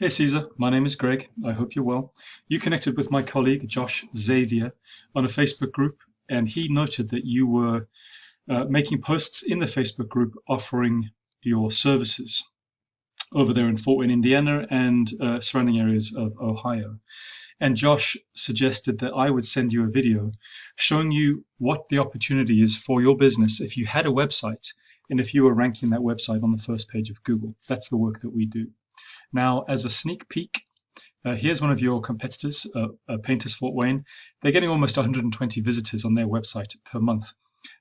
Hey Caesar, my name is Greg. I hope you're well. You connected with my colleague Josh Xavier on a Facebook group, and he noted that you were making posts in the Facebook group offering your services over there in Fort Wayne, Indiana, and surrounding areas of Ohio. And Josh suggested that I would send you a video showing you what the opportunity is for your business if you had a website and if you were ranking that website on the first page of Google. That's the work that we do. Now, as a sneak peek, here's one of your competitors, Painters Fort Wayne. They're getting almost 120 visitors on their website per month.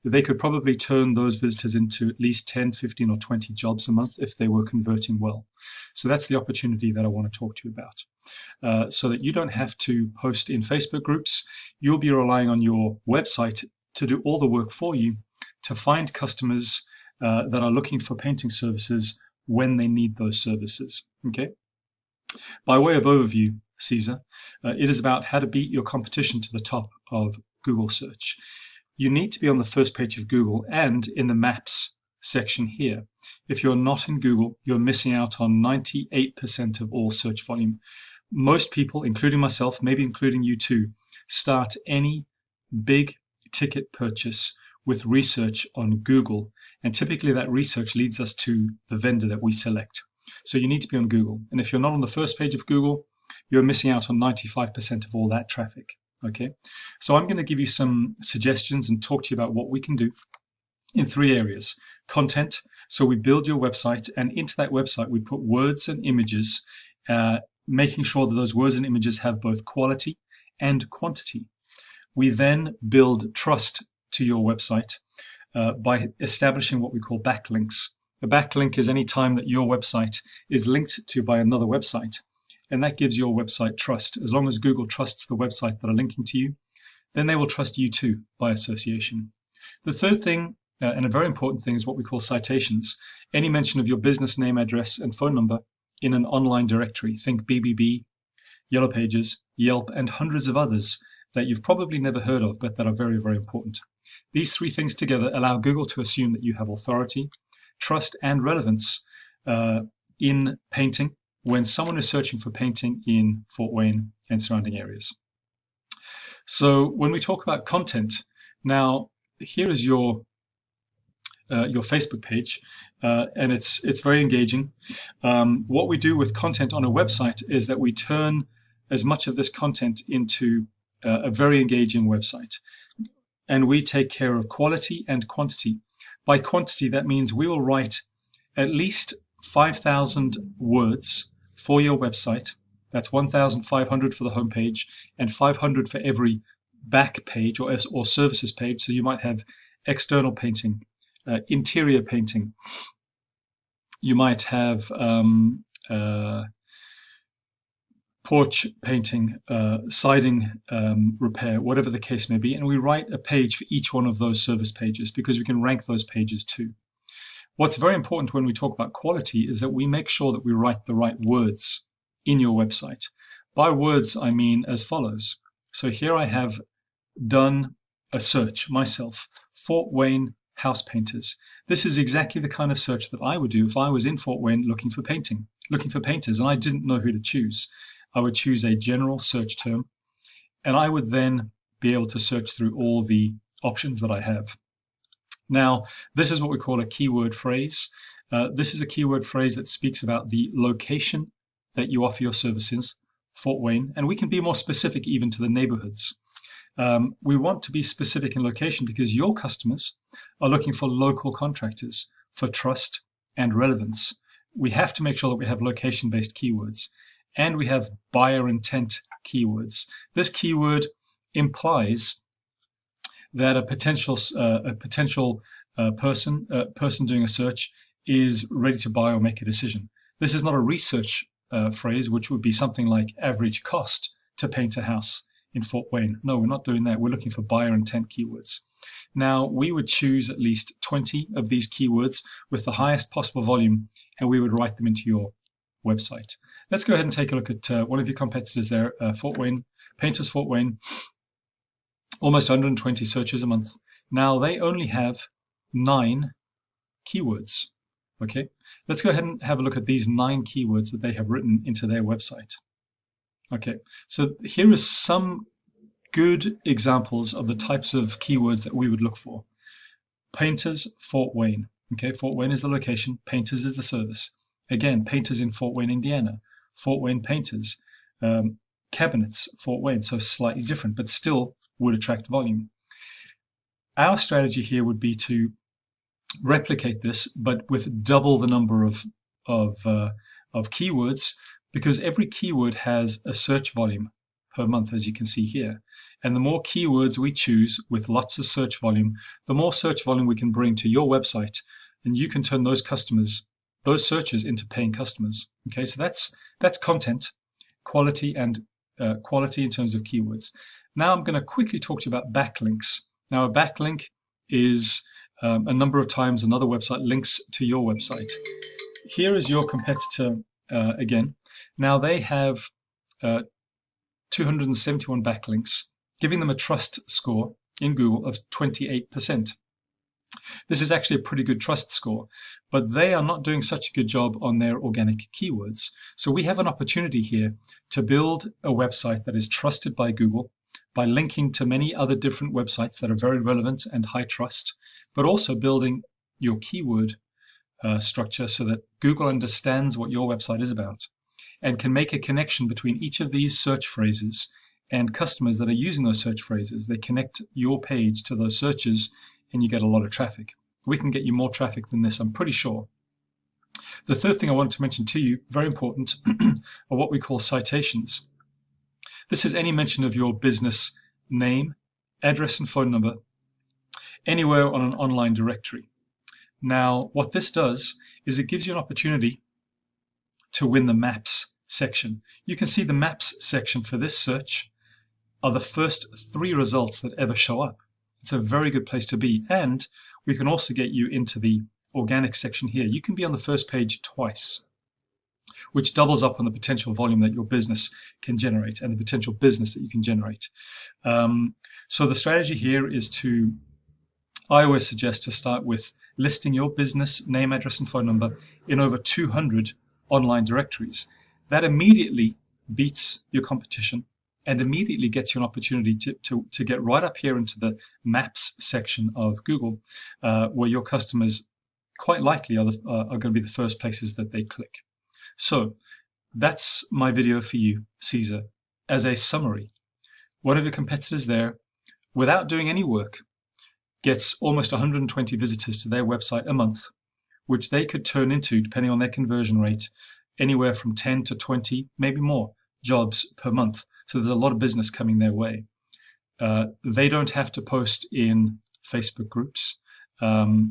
They could probably turn those visitors into at least 10, 15, or 20 jobs a month if they were converting well. So that's the opportunity that I want to talk to you about. So that you don't have to post in Facebook groups. You'll be relying on your website to do all the work for you to find customers that are looking for painting services when they need those services. Okay. By way of overview, Caesar, it is about how to beat your competition to the top of Google search. You need to be on the first page of Google and in the maps section here. If you're not in Google, you're missing out on 98% of all search volume. Most people, including myself, maybe including you too, start any big ticket purchase with research on Google. And typically that research leads us to the vendor that we select. So you need to be on Google. And if you're not on the first page of Google, you're missing out on 95% of all that traffic. Okay. So I'm going to give you some suggestions and talk to you about what we can do in three areas. Content. So we build your website, and into that website we put words and images, making sure that those words and images have both quality and quantity. We then build trust to your website by establishing what we call backlinks. A backlink is any time that your website is linked to by another website, and that gives your website trust. As long as Google trusts the website that are linking to you, then they will trust you too by association. The third thing, and a very important thing, is what we call citations. Any mention of your business name, address, and phone number in an online directory. Think BBB, Yellow Pages, Yelp, and hundreds of others that you've probably never heard of, but that are very, very important. These three things together allow Google to assume that you have authority, trust, and relevance in painting when someone is searching for painting in Fort Wayne and surrounding areas. So when we talk about content, now here is your Facebook page, and it's very engaging. What we do with content on a website is that we turn as much of this content into a very engaging website, and we take care of quality and quantity. By quantity, that means we will write at least 5,000 words for your website. That's 1,500 for the homepage and 500 for every back page or services page. So you might have external painting, interior painting. You might have porch painting, siding repair, whatever the case may be. And we write a page for each one of those service pages because we can rank those pages too. What's very important when we talk about quality is that we make sure that we write the right words in your website. By words, I mean as follows. So here I have done a search myself, Fort Wayne house painters. This is exactly the kind of search that I would do if I was in Fort Wayne looking for painters, and I didn't know who to choose. I would choose a general search term, and I would then be able to search through all the options that I have. Now, this is what we call a keyword phrase. This is a keyword phrase that speaks about the location that you offer your services, Fort Wayne, and we can be more specific even to the neighborhoods. We want to be specific in location because your customers are looking for local contractors for trust and relevance. We have to make sure that we have location-based keywords. And we have buyer intent keywords. This keyword implies that a potential person doing a search is ready to buy or make a decision. This is not a research phrase, which would be something like average cost to paint a house in Fort Wayne. No, we're not doing that. We're looking for buyer intent keywords. Now, we would choose at least 20 of these keywords with the highest possible volume, and we would write them into your website. Let's go ahead and take a look at one of your competitors there, Fort Wayne, Painters Fort Wayne, almost 120 searches a month. Now they only have 9 keywords. Okay, let's go ahead and have a look at these 9 keywords that they have written into their website. Okay, so here is some good examples of the types of keywords that we would look for. Painters, Fort Wayne. Okay, Fort Wayne is the location, Painters is the service. Again, Painters in Fort Wayne, Indiana. Fort Wayne Painters. Cabinets, Fort Wayne, so slightly different, but still would attract volume. Our strategy here would be to replicate this, but with double the number of keywords, because every keyword has a search volume per month, as you can see here. And the more keywords we choose with lots of search volume, the more search volume we can bring to your website, and you can turn those customers, those searches, into paying customers. Okay, so that's content, quality, and quality in terms of keywords. Now I'm going to quickly talk to you about backlinks. Now a backlink is a number of times another website links to your website. Here is your competitor again. Now they have 271 backlinks, giving them a trust score in Google of 28%. This is actually a pretty good trust score, but they are not doing such a good job on their organic keywords. So we have an opportunity here to build a website that is trusted by Google by linking to many other different websites that are very relevant and high trust, but also building your keyword structure so that Google understands what your website is about and can make a connection between each of these search phrases and customers that are using those search phrases. They connect your page to those searches and you get a lot of traffic. We can get you more traffic than this, I'm pretty sure. The third thing I wanted to mention to you, very important, are what we call citations. This is any mention of your business name, address, and phone number anywhere on an online directory. Now, what this does is it gives you an opportunity to win the maps section. You can see the maps section for this search are the first 3 results that ever show up. It's a very good place to be. And we can also get you into the organic section here. You can be on the first page twice, which doubles up on the potential volume that your business can generate and the potential business that you can generate. So the strategy here is I always suggest to start with listing your business name, address, and phone number in over 200 online directories. That immediately beats your competition and immediately gets you an opportunity to get right up here into the maps section of Google, where your customers quite likely are going to be the first places that they click. So that's my video for you, Caesar. As a summary, one of your competitors there, without doing any work, gets almost 120 visitors to their website a month, which they could turn into, depending on their conversion rate, anywhere from 10 to 20, maybe more, jobs per month. So there's a lot of business coming their way. They don't have to post in Facebook groups,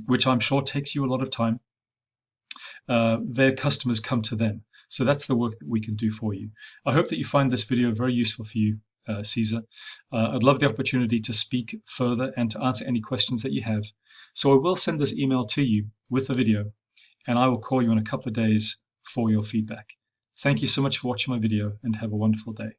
which I'm sure takes you a lot of time. Their customers come to them. So that's the work that we can do for you. I hope that you find this video very useful for you, Caesar. I'd love the opportunity to speak further and to answer any questions that you have. So I will send this email to you with the video, and I will call you in a couple of days for your feedback. Thank you so much for watching my video, and have a wonderful day.